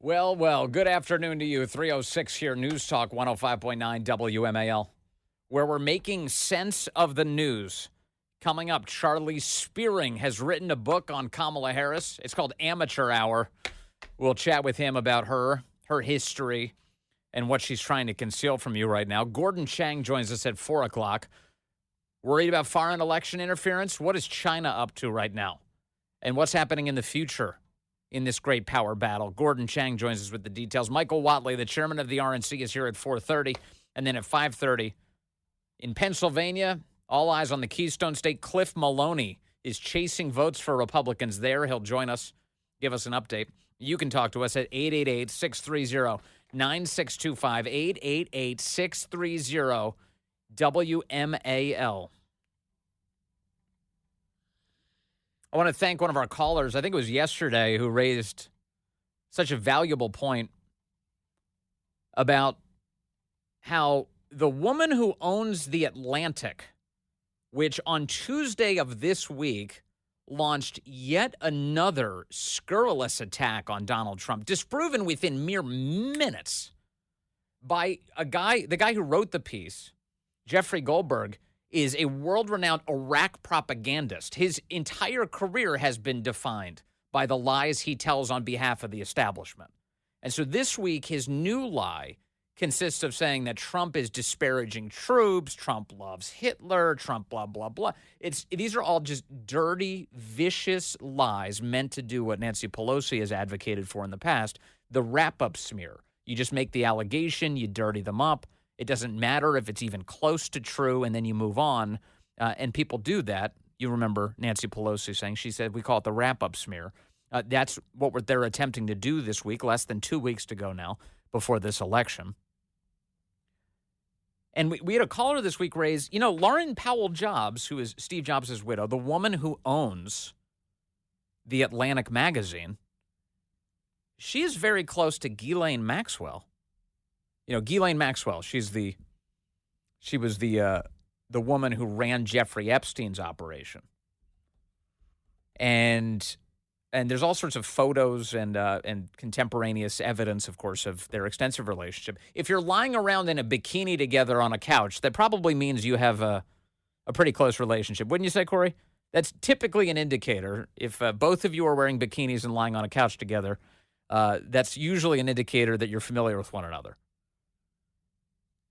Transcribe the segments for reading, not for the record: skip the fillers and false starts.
Well, good afternoon to you. 306 here, News Talk 105.9 WMAL, where we're making sense of the news. Coming up, Charlie Spiering has written a book on Kamala Harris. It's called Amateur Hour. We'll chat with him about her history, and what she's trying to conceal from you right now. Gordon Chang joins us at 4 o'clock. Worried about foreign election interference? What is China up to right now? And what's happening in the future in this great power battle? Gordon Chang joins us with the details. Michael Whatley, the chairman of the RNC, is here at 4:30. And then at 5:30 in Pennsylvania, all eyes on the Keystone State. Cliff Maloney is chasing votes for Republicans there. He'll join us, give us an update. You can talk to us at 888-630-9625, 888-630-WMAL. I want to thank one of our callers, I think it was yesterday, who raised such a valuable point about how the woman who owns The Atlantic, which on Tuesday of this week launched yet another scurrilous attack on Donald Trump, disproven within mere minutes by the guy who wrote the piece, Jeffrey Goldberg, is a world-renowned Iraq propagandist. His entire career has been defined by the lies he tells on behalf of the establishment. And so this week, his new lie consists of saying that Trump is disparaging troops, Trump loves Hitler, Trump blah, blah, blah. These are all just dirty, vicious lies meant to do what Nancy Pelosi has advocated for in the past, the wrap-up smear. You just make the allegation, you dirty them up. It doesn't matter if it's even close to true, and then you move on. And people do that. You remember Nancy Pelosi saying, she said, we call it the wrap-up smear. That's what they're attempting to do this week, less than 2 weeks to go now before this election. And we had a caller this week raise, Lorene Powell Jobs, who is Steve Jobs' widow, the woman who owns The Atlantic magazine, she is very close to Ghislaine Maxwell. Ghislaine Maxwell, she was the woman who ran Jeffrey Epstein's operation. And there's all sorts of photos and contemporaneous evidence, of course, of their extensive relationship. If you're lying around in a bikini together on a couch, that probably means you have a pretty close relationship. Wouldn't you say, Corey? That's typically an indicator. If both of you are wearing bikinis and lying on a couch together, that's usually an indicator that you're familiar with one another.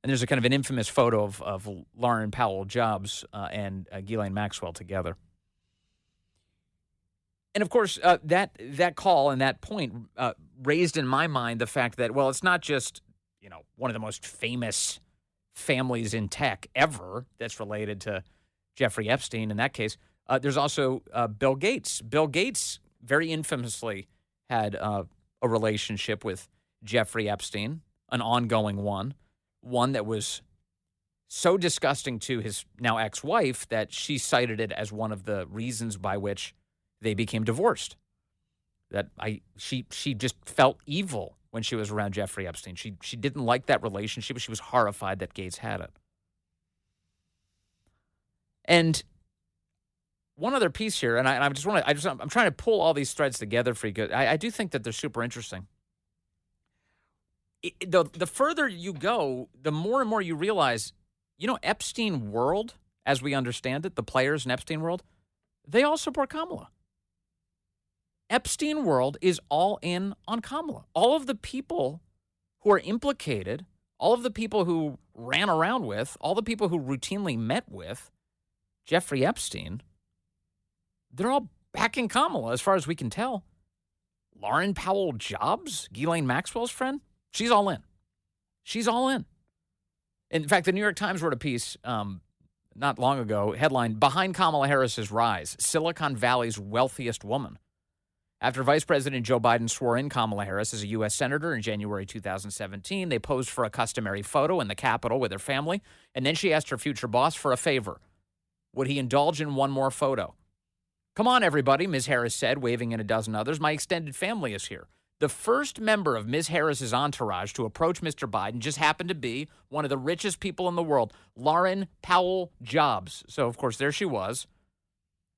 And there's a kind of an infamous photo of Lorene Powell Jobs and Ghislaine Maxwell together. And, of course, that call and that point raised in my mind the fact that, well, it's not just, one of the most famous families in tech ever that's related to Jeffrey Epstein in that case. There's also Bill Gates. Bill Gates very infamously had a relationship with Jeffrey Epstein, an ongoing one that was so disgusting to his now ex-wife that she cited it as one of the reasons by which they became divorced. That she just felt evil when she was around Jeffrey Epstein. She didn't like that relationship. She was horrified that Gates had it. And one other piece here, and I'm trying to pull all these threads together for you. I do think that they're super interesting. The further you go, the more and more you realize, Epstein world, as we understand it, the players in Epstein world, they all support Kamala. Epstein world is all in on Kamala. All of the people who are implicated, all of the people who ran around with, all the people who routinely met with Jeffrey Epstein, they're all backing Kamala as far as we can tell. Lorene Powell Jobs, Ghislaine Maxwell's friend, she's all in. She's all in. In fact, the New York Times wrote a piece not long ago, headline, Behind Kamala Harris's Rise, Silicon Valley's Wealthiest Woman. After Vice President Joe Biden swore in Kamala Harris as a U.S. Senator in January 2017, they posed for a customary photo in the Capitol with her family, and then she asked her future boss for a favor. Would he indulge in one more photo? Come on, everybody, Ms. Harris said, waving in a dozen others. My extended family is here. The first member of Ms. Harris's entourage to approach Mr. Biden just happened to be one of the richest people in the world, Lorene Powell Jobs. So, of course, there she was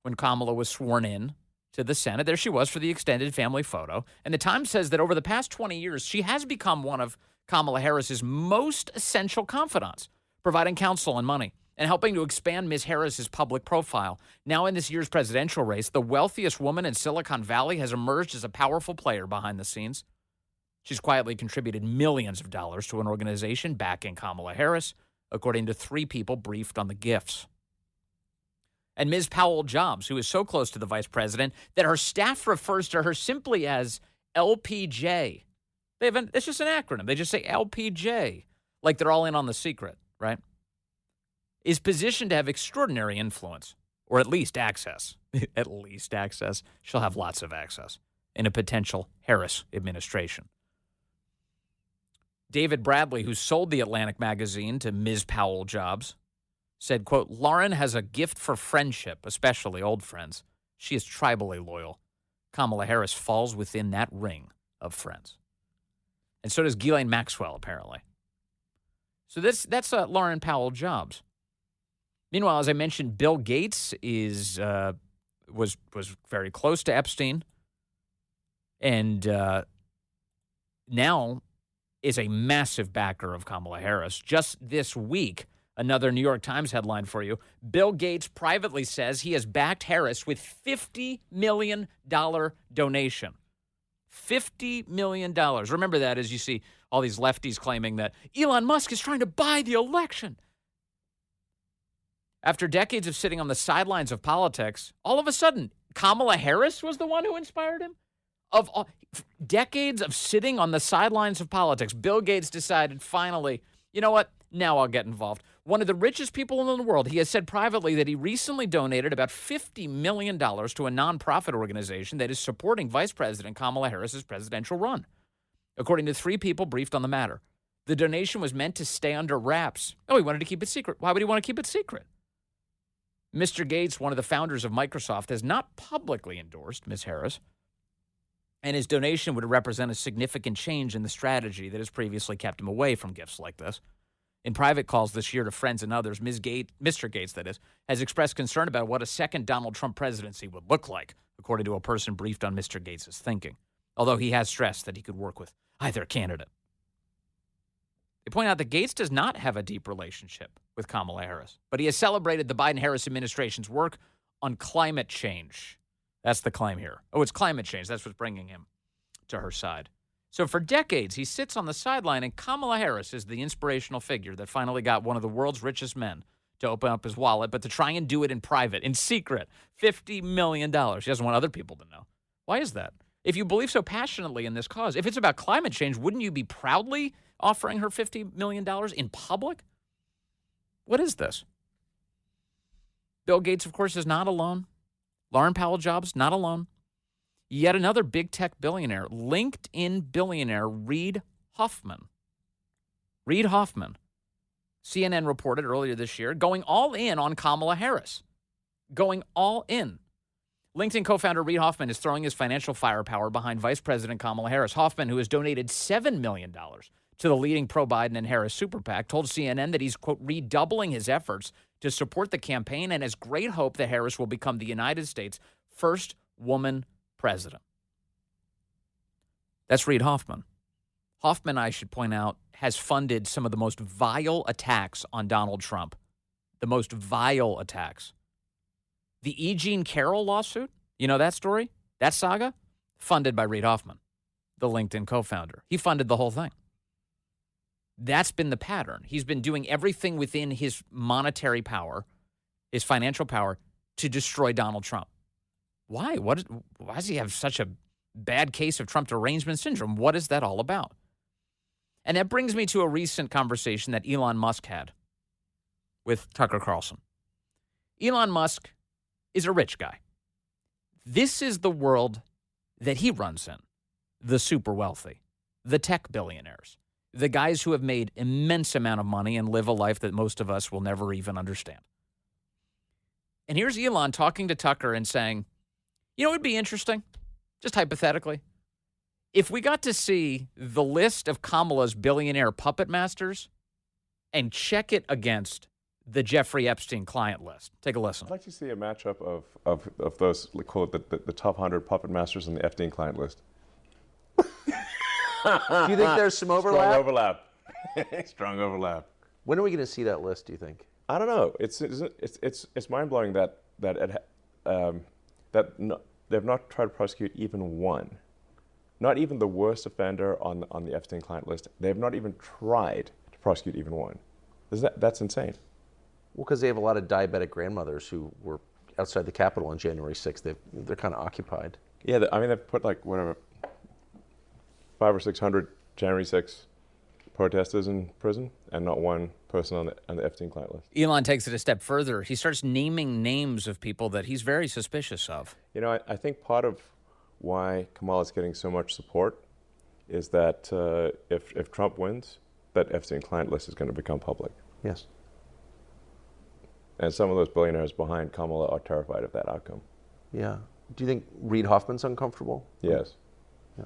when Kamala was sworn in to the Senate. There she was for the extended family photo. And the Times says that over the past 20 years, she has become one of Kamala Harris's most essential confidants, providing counsel and money and helping to expand Ms. Harris's public profile. Now in this year's presidential race, the wealthiest woman in Silicon Valley has emerged as a powerful player behind the scenes. She's quietly contributed millions of dollars to an organization backing Kamala Harris, according to 3 people briefed on the gifts. And Ms. Powell Jobs, who is so close to the vice president that her staff refers to her simply as LPJ. It's just an acronym. They just say LPJ, like they're all in on the secret, right? Is positioned to have extraordinary influence, or at least access. At least access. She'll have lots of access in a potential Harris administration. David Bradley, who sold the Atlantic magazine to Ms. Powell Jobs, said, quote, Lauren has a gift for friendship, especially old friends. She is tribally loyal. Kamala Harris falls within that ring of friends. And so does Ghislaine Maxwell, apparently. So that's Lorene Powell Jobs. Meanwhile, as I mentioned, Bill Gates was very close to Epstein, and now is a massive backer of Kamala Harris. Just this week, another New York Times headline for you. Bill Gates privately says he has backed Harris with $50 million donation. $50 million. Remember that as you see all these lefties claiming that Elon Musk is trying to buy the election. After decades of sitting on the sidelines of politics, all of a sudden, Kamala Harris was the one who inspired him? Of decades of sitting on the sidelines of politics, Bill Gates decided finally, you know what? Now I'll get involved. One of the richest people in the world, he has said privately that he recently donated about $50 million to a nonprofit organization that is supporting Vice President Kamala Harris's presidential run. According to 3 people briefed on the matter, the donation was meant to stay under wraps. Oh, he wanted to keep it secret. Why would he want to keep it secret? Mr. Gates, one of the founders of Microsoft, has not publicly endorsed Ms. Harris, and his donation would represent a significant change in the strategy that has previously kept him away from gifts like this. In private calls this year to friends and others, Mr. Gates, that is, has expressed concern about what a second Donald Trump presidency would look like, according to a person briefed on Mr. Gates' thinking, although he has stressed that he could work with either candidate. They point out that Gates does not have a deep relationship with Kamala Harris, but he has celebrated the Biden-Harris administration's work on climate change. That's the claim here. Oh, it's climate change. That's what's bringing him to her side. So for decades, he sits on the sideline, and Kamala Harris is the inspirational figure that finally got one of the world's richest men to open up his wallet, but to try and do it in private, in secret. $50 million. She doesn't want other people to know. Why is that? If you believe so passionately in this cause, if it's about climate change, wouldn't you be proudly offering her $50 million in public? What is this? Bill Gates, of course, is not alone. Lorene Powell Jobs, not alone. Yet another big tech billionaire, LinkedIn billionaire Reid Hoffman. Reid Hoffman, CNN reported earlier this year, going all in on Kamala Harris. Going all in. LinkedIn co-founder Reid Hoffman is throwing his financial firepower behind Vice President Kamala Harris. Hoffman, who has donated $7 million to the leading pro-Biden and Harris super PAC, told CNN that he's, quote, redoubling his efforts to support the campaign and has great hope that Harris will become the United States' first woman president. That's Reid Hoffman. Hoffman, I should point out, has funded some of the most vile attacks on Donald Trump. The most vile attacks. The E. Jean Carroll lawsuit, you know that story? That saga? Funded by Reid Hoffman, the LinkedIn co-founder. He funded the whole thing. That's been the pattern. He's been doing everything within his monetary power, his financial power, to destroy Donald Trump. Why? Why does he have such a bad case of Trump derangement syndrome? What is that all about? And that brings me to a recent conversation that Elon Musk had with Tucker Carlson. Elon Musk is a rich guy. This is the world that he runs in. The super wealthy, the tech billionaires, the guys who have made immense amount of money and live a life that most of us will never even understand. And here's Elon talking to Tucker and saying, you know, it would be interesting, just hypothetically, if we got to see the list of Kamala's billionaire puppet masters and check it against the Jeffrey Epstein client list. Take a listen. I'd like to see a matchup of those, call it the top 100 puppet masters on the Epstein client list. Do you think there's some overlap? Strong overlap. Strong overlap. When are we going to see that list, do you think? I don't know. It's mind-blowing that they've not tried to prosecute even one. Not even the worst offender on the Epstein client list. They've not even tried to prosecute even one. That's insane. Well, because they have a lot of diabetic grandmothers who were outside the Capitol on January 6th. They're kind of occupied. Yeah, they've put like whatever 500 or 600 January 6th protesters in prison, and not one person on the Epstein client list. Elon takes it a step further. He starts naming names of people that he's very suspicious of. You know, I think part of why Kamala's getting so much support is that if Trump wins, that Epstein client list is going to become public. Yes. And some of those billionaires behind Kamala are terrified of that outcome. Yeah. Do you think Reid Hoffman's uncomfortable? Yes. Yeah.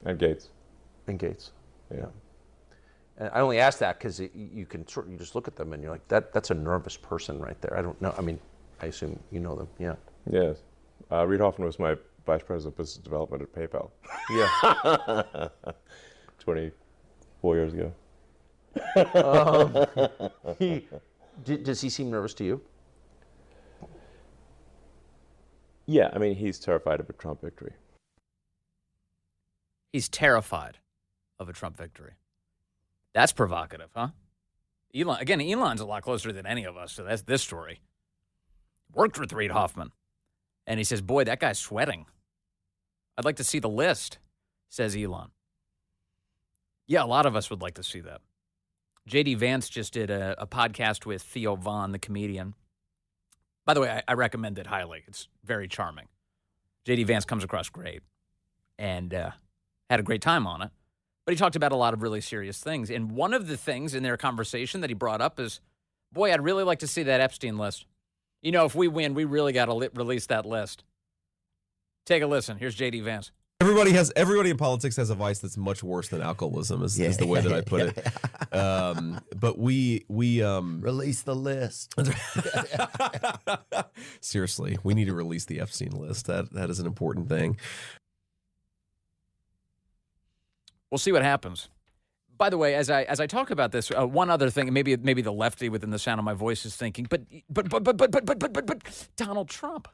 And Gates. And Gates. Yeah. And I only ask that because you just look at them and you're like, that's a nervous person right there. I don't know. I mean, I assume you know them. Yeah. Yes. Reid Hoffman was my vice president of business development at PayPal. Yeah. 24 years ago. Does he seem nervous to you? Yeah, I mean, he's terrified of a Trump victory. He's terrified of a Trump victory. That's provocative, huh? Elon's a lot closer than any of us to this story. Worked with Reid Hoffman. And he says, boy, that guy's sweating. I'd like to see the list, says Elon. Yeah, a lot of us would like to see that. J.D. Vance just did a podcast with Theo Von, the comedian. By the way, I recommend it highly. It's very charming. J.D. Vance comes across great and had a great time on it. But he talked about a lot of really serious things. And one of the things in their conversation that he brought up is, boy, I'd really like to see that Epstein list. You know, if we win, we really got to release that list. Take a listen. Here's J.D. Vance. Everybody in politics has a vice that's much worse than alcoholism is the way that I put it. But we release the list. Seriously, we need to release the Epstein list. That is an important thing. We'll see what happens. By the way, as I talk about this, one other thing, maybe the lefty within the sound of my voice is thinking, but Donald Trump,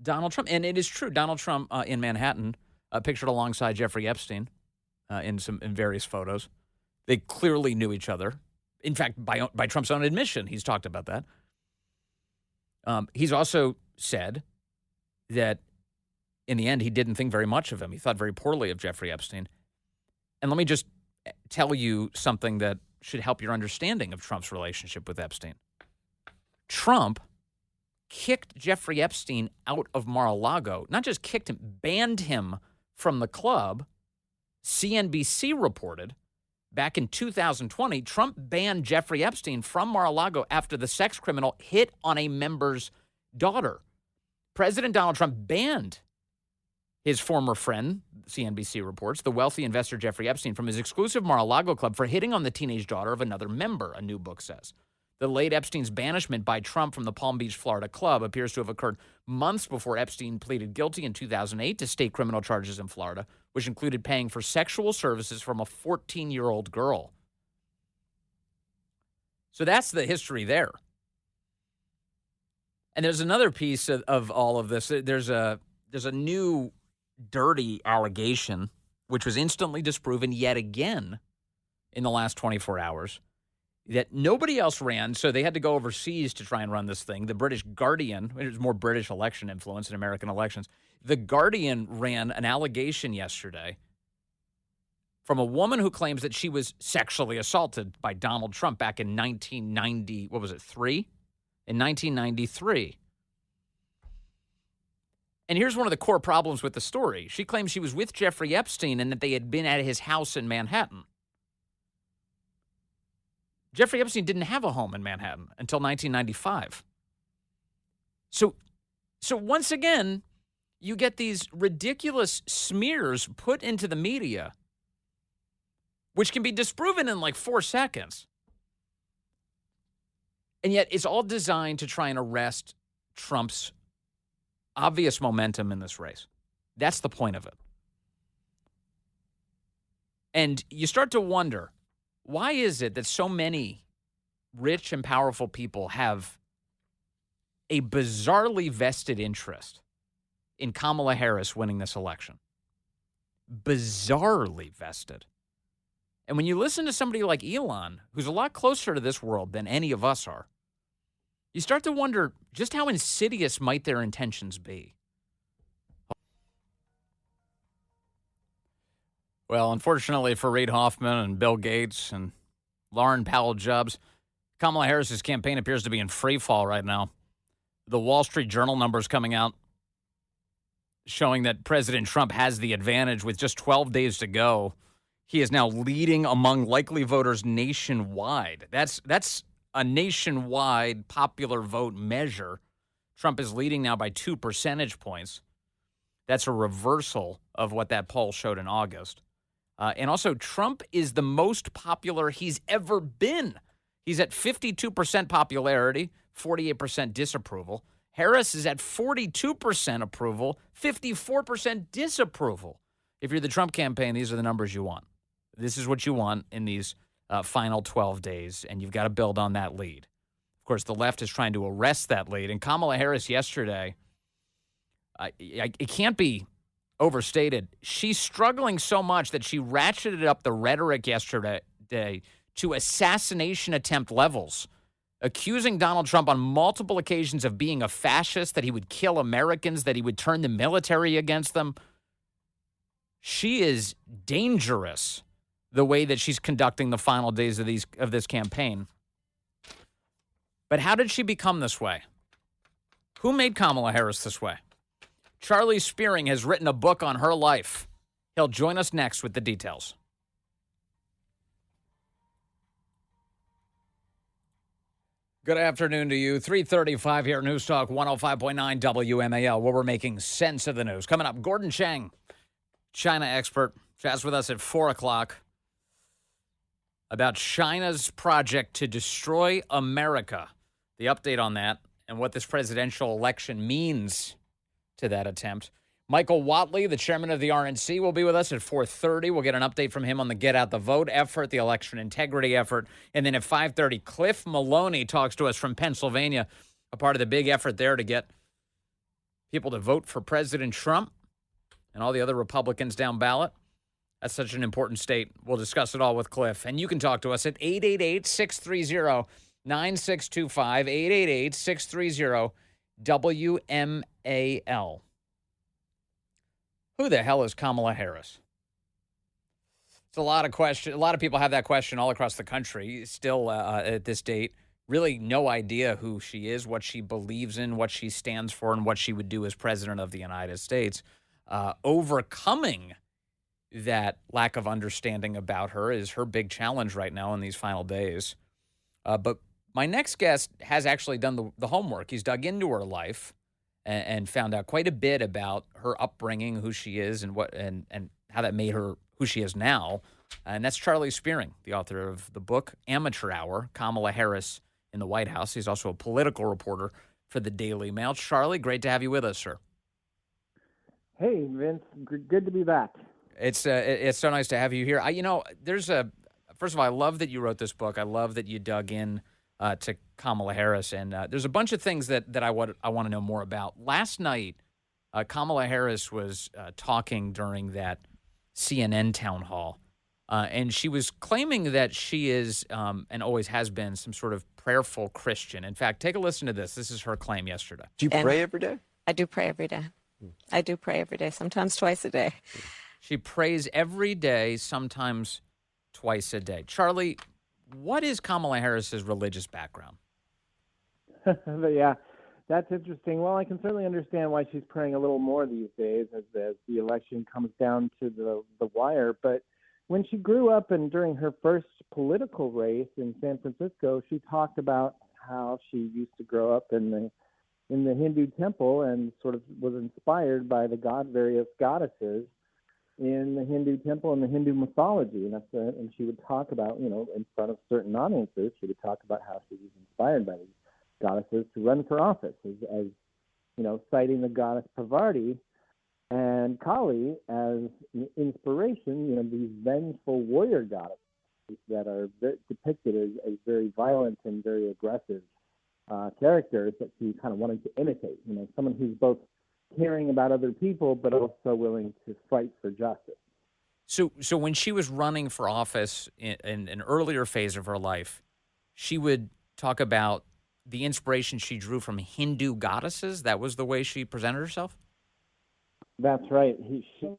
and it is true. Donald Trump in Manhattan, pictured alongside Jeffrey Epstein, in various photos. They clearly knew each other. In fact, by Trump's own admission, he's talked about that. He's also said that in the end, he didn't think very much of him. He thought very poorly of Jeffrey Epstein. And let me just tell you something that should help your understanding of Trump's relationship with Epstein. Trump kicked Jeffrey Epstein out of Mar-a-Lago. Not just kicked him, banned him from the club. CNBC reported back in 2020, Trump banned Jeffrey Epstein from Mar-a-Lago after the sex criminal hit on a member's daughter. President Donald Trump banned his former friend, CNBC reports, the wealthy investor Jeffrey Epstein, from his exclusive Mar-a-Lago club for hitting on the teenage daughter of another member, a new book says. The late Epstein's banishment by Trump from the Palm Beach, Florida club appears to have occurred months before Epstein pleaded guilty in 2008 to state criminal charges in Florida, which included paying for sexual services from a 14-year-old girl. So that's the history there. And there's another piece of all of this. There's a new dirty allegation, which was instantly disproven yet again in the last 24 hours, that nobody else ran, so they had to go overseas to try and run this thing. The British Guardian, there's more British election influence in American elections. The Guardian ran an allegation yesterday from a woman who claims that she was sexually assaulted by Donald Trump back in 1990, what was it, 3? In 1993. And here's one of the core problems with the story. She claims she was with Jeffrey Epstein and that they had been at his house in Manhattan. Jeffrey Epstein didn't have a home in Manhattan until 1995. So once again, you get these ridiculous smears put into the media, which can be disproven in like 4 seconds. And yet it's all designed to try and arrest Trump's obvious momentum in this race. That's the point of it. And you start to wonder, why is it that so many rich and powerful people have a bizarrely vested interest in Kamala Harris winning this election? Bizarrely vested. And when you listen to somebody like Elon, who's a lot closer to this world than any of us are, you start to wonder just how insidious might their intentions be. Well, unfortunately for Reid Hoffman and Bill Gates and Lorene Powell Jobs, Kamala Harris's campaign appears to be in free fall right now. The Wall Street Journal numbers coming out showing that President Trump has the advantage with just 12 days to go. He is now leading among likely voters nationwide. That's a nationwide popular vote measure. Trump is leading now by 2 percentage points. That's a reversal of what that poll showed in August. And also, Trump is the most popular he's ever been. He's at 52% popularity, 48% disapproval. Harris is at 42% approval, 54% disapproval. If you're the Trump campaign, these are the numbers you want. This is what you want in these final 12 days, and you've got to build on that lead. Of course, the left is trying to arrest that lead. And Kamala Harris yesterday, it can't be overstated. She's struggling so much that she ratcheted up the rhetoric yesterday to assassination attempt levels, accusing Donald Trump on multiple occasions of being a fascist, that he would kill Americans, that he would turn the military against them. She is dangerous the way that she's conducting the final days of this campaign. But how did she become this way? Who made Kamala Harris this way? Charlie Spiering has written a book on her life. He'll join us next with the details. Good afternoon to you. 3:35 here at News Talk 105.9 WMAL, where we're making sense of the news. Coming up, Gordon Chang, China expert, chats with us at 4 o'clock about China's project to destroy America. The update on that and what this presidential election means to that attempt. Michael Whatley, the chairman of the RNC, will be with us at 4:30. We'll get an update from him on the Get Out the Vote effort, the election integrity effort. And then at 5:30, Cliff Maloney talks to us from Pennsylvania, a part of the big effort there to get people to vote for President Trump and all the other Republicans down ballot. That's such an important state. We'll discuss it all with Cliff. And you can talk to us at 888-630-9625, 888-630-WMAL. Who the hell is Kamala Harris? It's a lot of question. A lot of people have that question all across the country. Still, at this date, really no idea who she is, what she believes in, what she stands for, and what she would do as president of the United States. Overcoming that lack of understanding about her is her big challenge right now in these final days. But my next guest has actually done the homework. He's dug into her life and found out quite a bit about her upbringing, who she is, and what and how that made her who she is now. And that's Charlie Spiering, the author of the book Amateur Hour, Kamala Harris in the White House. He's also a political reporter for the Daily Mail. Charlie, great to have you with us, sir. Hey, Vince, good to be back. It's so nice to have you here. First of all, I love that you wrote this book. I love that you dug in to Kamala Harris, and there's a bunch of things that I want to know more about. Last night, Kamala Harris was talking during that CNN town hall, and she was claiming that she is and always has been some sort of prayerful Christian. In fact, take a listen to this. This is her claim yesterday. Do you pray every day? I do pray every day. I do pray every day, sometimes twice a day. She prays every day, sometimes twice a day. Charlie, what is Kamala Harris's religious background? Yeah, that's interesting. Well, I can certainly understand why she's praying a little more these days as the election comes down to the wire. But when she grew up and during her first political race in San Francisco, she talked about how she used to grow up in the Hindu temple and sort of was inspired by the various goddesses in the Hindu temple and the Hindu mythology, and she would talk about, in front of certain audiences, she would talk about how she was inspired by these goddesses to run for office, as citing the goddess Parvati and Kali as inspiration, these vengeful warrior goddesses that are depicted as very violent and very aggressive characters that she kind of wanted to imitate. Someone who's both caring about other people but also willing to fight for justice. So when she was running for office in an earlier phase of her life, she would talk about the inspiration she drew from Hindu goddesses. That was the way she presented herself? That's right. So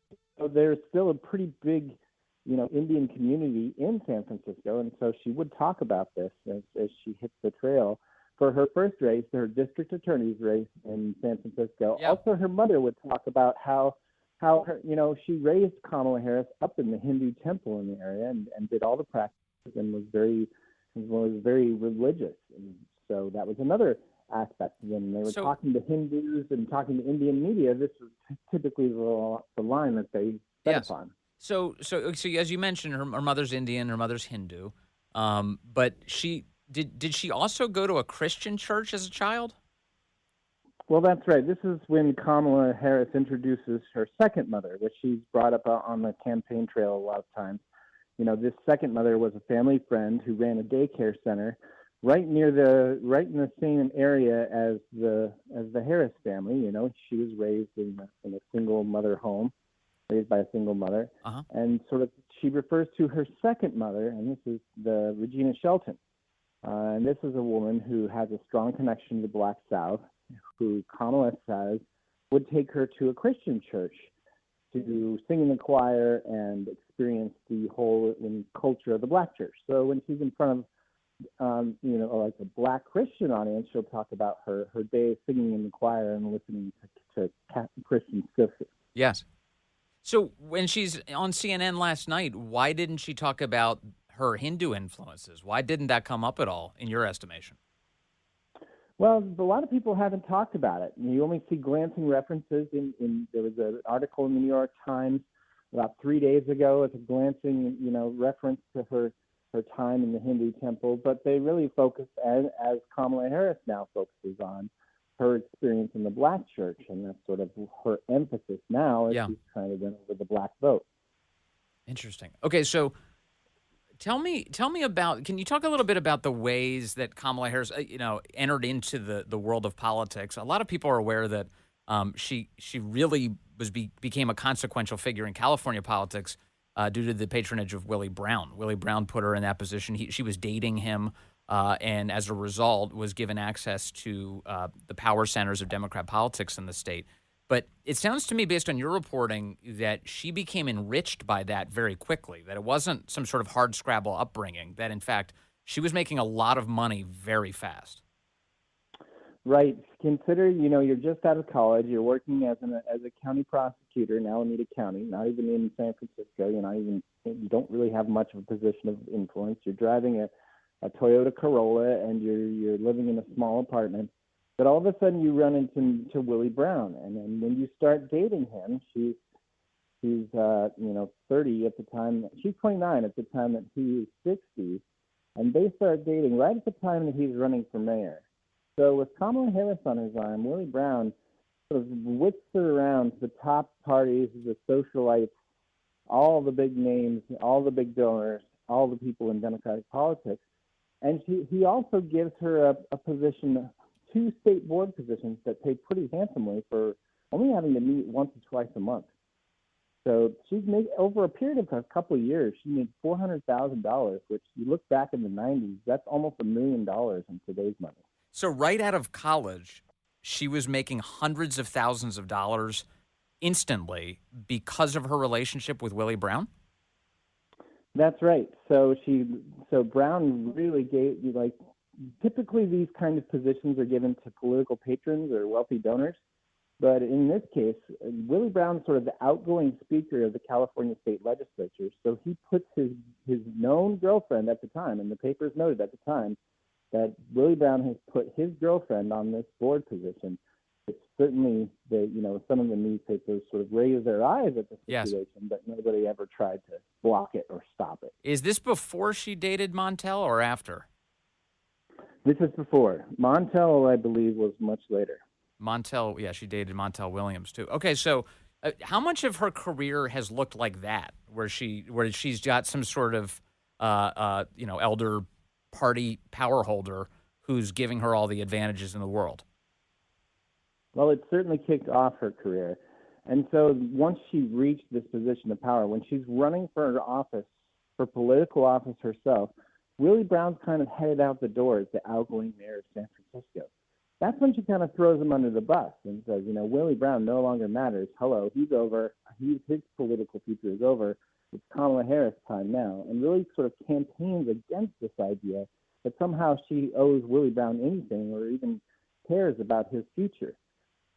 there's still a pretty big, Indian community in San Francisco, and so she would talk about this as she hit the trail. For her first race, her district attorney's race in San Francisco, also her mother would talk about how her, she raised Kamala Harris up in the Hindu temple in the area and did all the practices and was very religious. And so that was another aspect. When they were talking to Hindus and talking to Indian media, this was typically the line that they set upon. So as you mentioned, her mother's Indian, her mother's Hindu, but did she also go to a Christian church as a child? Well, that's right. This is when Kamala Harris introduces her second mother, which she's brought up on the campaign trail a lot of times. This second mother was a family friend who ran a daycare center right in the same area as the Harris family. She was raised in a single mother home, raised by a single mother, and sort of she refers to her second mother, and this is the Regina Shelton. And this is a woman who has a strong connection to the Black South, who Kamala says would take her to a Christian church to sing in the choir and experience the whole culture of the Black church. So when she's in front of, like a Black Christian audience, she'll talk about her day singing in the choir and listening to Christian scripture. Yes. So when she's on CNN last night, why didn't she talk about her Hindu influences? Why didn't that come up at all, in your estimation? Well, a lot of people haven't talked about it. You only see glancing references there was an article in the New York Times about 3 days ago as a glancing, reference to her time in the Hindu temple, but they really focused, as Kamala Harris now focuses on, her experience in the Black church, and that's sort of her emphasis now as she's trying to win over the Black vote. Interesting. Okay, so tell me about, can you talk a little bit about the ways that Kamala Harris, entered into the world of politics? A lot of people are aware that she really became a consequential figure in California politics due to the patronage of Willie Brown. Willie Brown put her in that position. She was dating him, and as a result was given access to the power centers of Democrat politics in the state. But it sounds to me, based on your reporting, that she became enriched by that very quickly, that it wasn't some sort of hardscrabble upbringing, that, in fact, she was making a lot of money very fast. Right. Consider, you're just out of college. You're working as a county prosecutor in Alameda County, not even in San Francisco. You don't really have much of a position of influence. You're driving a Toyota Corolla, and you're living in a small apartment. But all of a sudden, you run into Willie Brown, and then when you start dating him, she's 30 at the time. She's 29 at the time that he is 60, and they start dating right at the time that he's running for mayor. So with Kamala Harris on his arm, Willie Brown sort of whips her around to the top parties, the socialites, all the big names, all the big donors, all the people in Democratic politics, and he also gives her a position, 2 state board positions that pay pretty handsomely for only having to meet once or twice a month. So she's made, over a period of a couple of years, she made $400,000, which you look back in the 90s, that's almost $1 million in today's money. So right out of college, she was making hundreds of thousands of dollars instantly because of her relationship with Willie Brown? That's right. So Brown really gave, typically these kind of positions are given to political patrons or wealthy donors. But in this case, Willie Brown is sort of the outgoing speaker of the California state legislature. So he puts his known girlfriend at the time, and the papers noted at the time, that Willie Brown has put his girlfriend on this board position. Certainly, some of the newspapers sort of raised their eyes at the Yes. situation, but nobody ever tried to block it or stop it. Is this before she dated Montel or after? This is before. Montel, I believe, was much later. Montel, yeah, she dated Montel Williams too. Okay, so how much of her career has looked like that, where she's got some sort of elder party power holder who's giving her all the advantages in the world? Well, it certainly kicked off her career. And so once she reached this position of power, when she's running for office, for political office herself, Willie Brown's kind of headed out the door as the outgoing mayor of San Francisco. That's when she kind of throws him under the bus and says, Willie Brown no longer matters. Hello, he's over. His political future is over. It's Kamala Harris time now. And really sort of campaigns against this idea that somehow she owes Willie Brown anything or even cares about his future.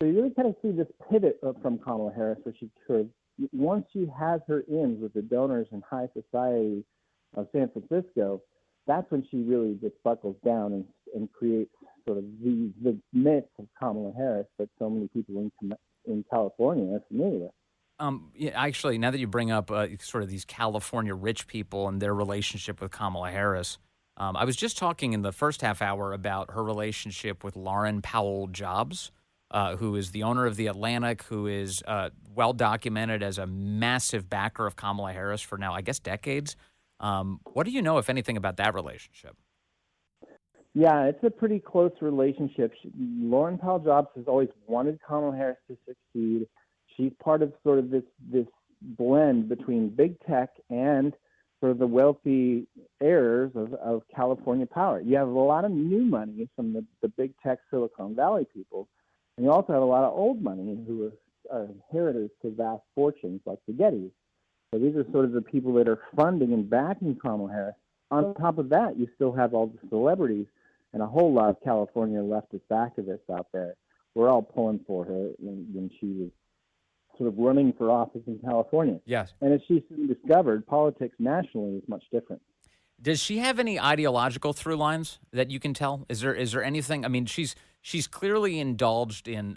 So you really kind of see this pivot from Kamala Harris, where she could, once she has her ins with the donors and high society of San Francisco, that's when she really just buckles down and creates sort of the myth of Kamala Harris that so many people in California are familiar with. Yeah, actually, now that you bring up sort of these California rich people and their relationship with Kamala Harris, I was just talking in the first half hour about her relationship with Lorene Powell Jobs, who is the owner of The Atlantic, who is well documented as a massive backer of Kamala Harris for now, I guess, decades. What do you know, if anything, about that relationship? Yeah, it's a pretty close relationship. Lorene Powell Jobs has always wanted Kamala Harris to succeed. She's part of sort of this blend between big tech and sort of the wealthy heirs of California power. You have a lot of new money from the big tech Silicon Valley people, and you also have a lot of old money who are inheritors to vast fortunes like the Gettys. So these are sort of the people that are funding and backing Kamala Harris. On top of that, you still have all the celebrities and a whole lot of California leftist activists out there. We're all pulling for her when she was sort of running for office in California. Yes. And as she soon discovered, politics nationally is much different. Does she have any ideological through lines that you can tell? Is there anything? I mean, she's clearly indulged in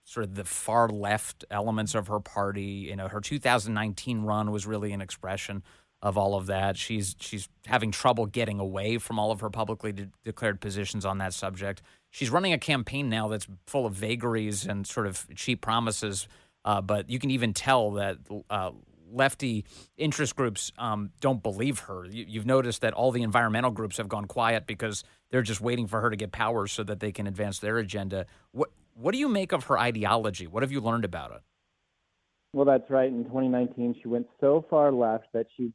sort of the far left elements of her party. Her 2019 run was really an expression of all of that. She's having trouble getting away from all of her publicly declared positions on that subject. She's running a campaign now that's full of vagaries and sort of cheap promises, but you can even tell that lefty interest groups don't believe her. You've noticed that all the environmental groups have gone quiet because they're just waiting for her to get power so that they can advance their agenda. What do you make of her ideology? What have you learned about it? Well, that's right. In 2019, she went so far left that she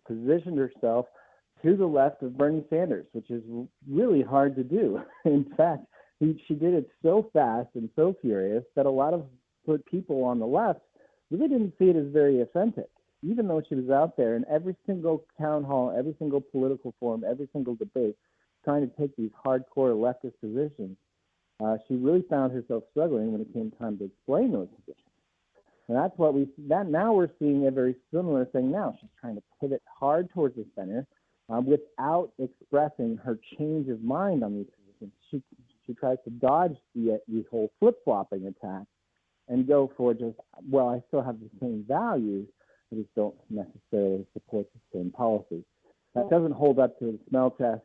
positioned herself to the left of Bernie Sanders, which is really hard to do. In fact, she did it so fast and so furious that a lot of people on the left really didn't see it as very authentic, even though she was out there in every single town hall, every single political forum, every single debate, trying to take these hardcore leftist positions. She really found herself struggling when it came time to explain those positions. And that's what now we're seeing a very similar thing now. She's trying to pivot hard towards the center without expressing her change of mind on these positions. She tries to dodge the whole flip-flopping attack and go for just, well, I still have the same values, I just don't necessarily support the same policies. That doesn't hold up to the smell test.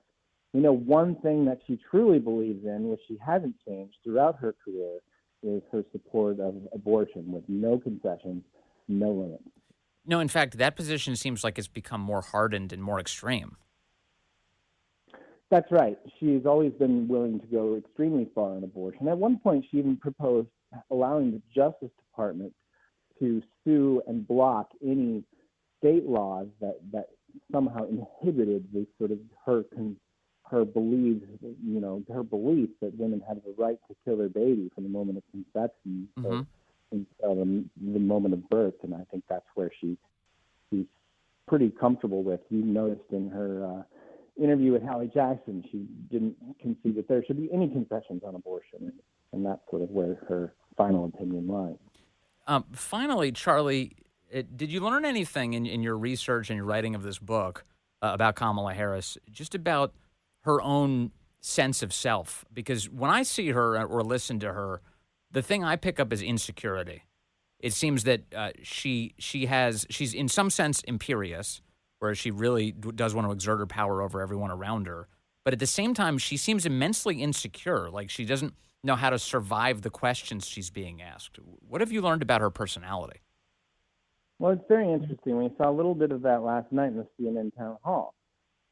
One thing that she truly believes in, which she hasn't changed throughout her career, is her support of abortion with no concessions, no limits. No, in fact, that position seems like it's become more hardened and more extreme. That's right. She's always been willing to go extremely far on abortion. At one point, she even proposed allowing the Justice Department to sue and block any state laws that somehow inhibited the sort of her belief that women have the right to kill their baby from the moment of conception until the moment of birth. And I think that's where she's pretty comfortable with. You noticed in her interview with Hallie Jackson, she didn't concede that there should be any concessions on abortion. And that's sort of where her final opinion lies. Finally, Charlie, did you learn anything in your research and your writing of this book about Kamala Harris, just about her own sense of self? Because when I see her or listen to her, the thing I pick up is insecurity. It seems that she's in some sense imperious, where she really does want to exert her power over everyone around her. But at the same time, she seems immensely insecure, like she doesn't know how to survive the questions she's being asked. What have you learned about her personality? Well, it's very interesting. We saw a little bit of that last night in the CNN town hall.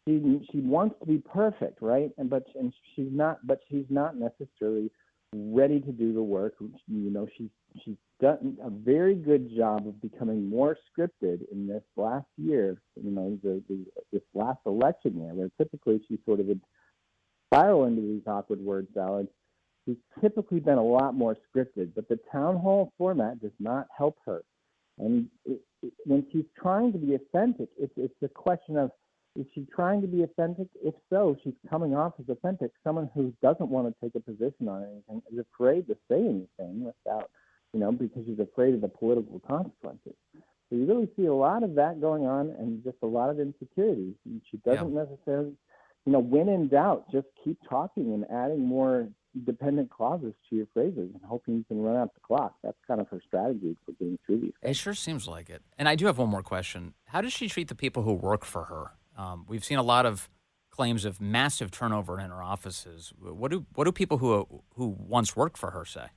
She wants to be perfect, right? But she's not necessarily ready to do the work. She's done a very good job of becoming more scripted in this last year. This last election year, where typically she sort of would spiral into these awkward word salads. She's typically been a lot more scripted, but the town hall format does not help her. And when she's trying to be authentic, it's a question of, is she trying to be authentic? If so, she's coming off as authentic, someone who doesn't want to take a position on anything, is afraid to say anything without, because she's afraid of the political consequences. So you really see a lot of that going on, and just a lot of insecurity. She doesn't necessarily, when in doubt, just keep talking and adding more dependent clauses to your phrases and hoping you can run out the clock. That's kind of her strategy for getting through these things. It sure seems like it. And I do have one more question. How does she treat the people who work for her? We've seen a lot of claims of massive turnover in her offices. What do people who once worked for her say?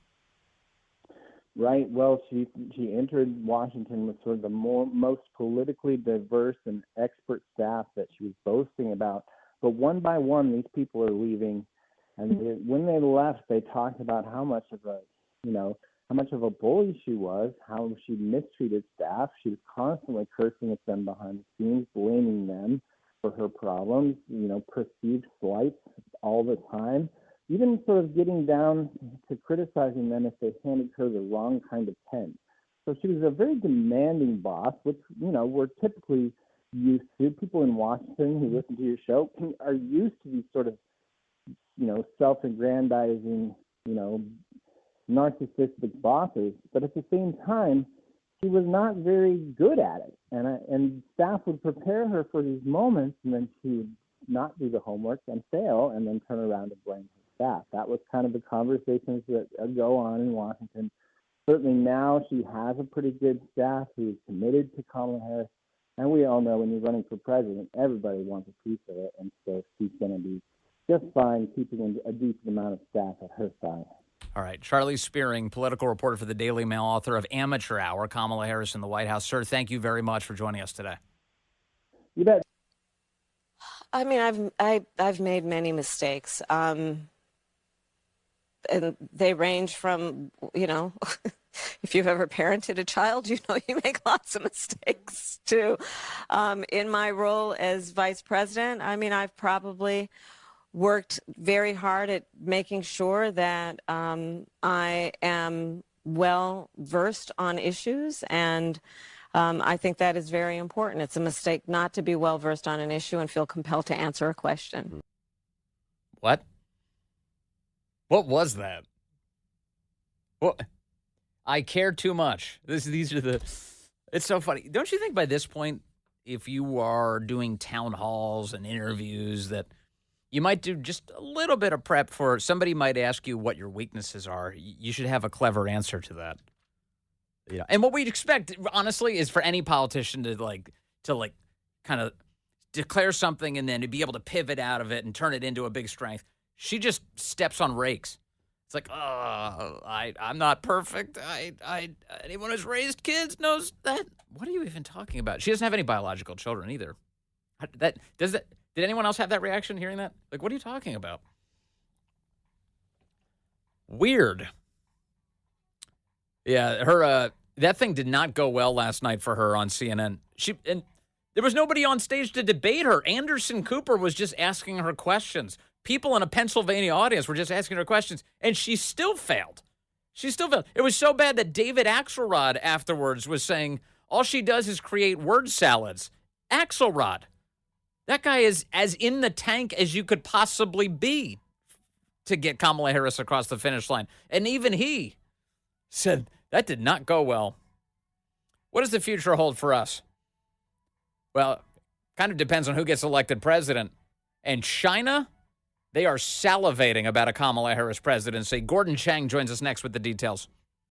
Right. Well, she entered Washington with sort of the most politically diverse and expert staff that she was boasting about. But one by one, these people are leaving. And when they left, they talked about how much of a bully she was, how she mistreated staff. She was constantly cursing at them behind the scenes, blaming them for her problems, perceived slights all the time, even sort of getting down to criticizing them if they handed her the wrong kind of pen. So she was a very demanding boss, which, we're typically used to. People in Washington who listen to your show are used to these sort of self-aggrandizing, narcissistic bosses, but at the same time, she was not very good at it. And staff would prepare her for these moments, and then she would not do the homework and fail, and then turn around and blame her staff. That was kind of the conversations that go on in Washington. Certainly now she has a pretty good staff who is committed to Kamala Harris, and we all know when you're running for president, everybody wants a piece of it, and so she's going to be just fine keeping a decent amount of staff at her side. All right. Charlie Spiering, political reporter for the Daily Mail, author of Amateur Hour, Kamala Harris in the White House. Sir, thank you very much for joining us today. You bet. I mean, I've made many mistakes, and they range from, if you've ever parented a child, you make lots of mistakes too. In my role as vice president, I've probably worked very hard at making sure that I am well versed on issues, and I think that is very important. It's a mistake not to be well versed on an issue and feel compelled to answer a question. What? What was that? Well, I care too much. These are the. It's so funny. Don't you think by this point, if you are doing town halls and interviews, that you might do just a little bit of prep for somebody might ask you what your weaknesses are. You should have a clever answer to that. Yeah. And what we'd expect, honestly, is for any politician to kind of declare something and then to be able to pivot out of it and turn it into a big strength. She just steps on rakes. It's like, I'm not perfect. Anyone who's raised kids knows that. What are you even talking about? She doesn't have any biological children either. Did anyone else have that reaction hearing that? Like, what are you talking about? Weird. Yeah, her that thing did not go well last night for her on CNN. And there was nobody on stage to debate her. Anderson Cooper was just asking her questions. People in a Pennsylvania audience were just asking her questions, and she still failed. It was so bad that David Axelrod afterwards was saying, all she does is create word salads. Axelrod. That guy is as in the tank as you could possibly be to get Kamala Harris across the finish line. And even he said that did not go well. What does the future hold for us? Well, kind of depends on who gets elected president. And China They are salivating about a Kamala Harris presidency. Gordon Chang joins us next with the details.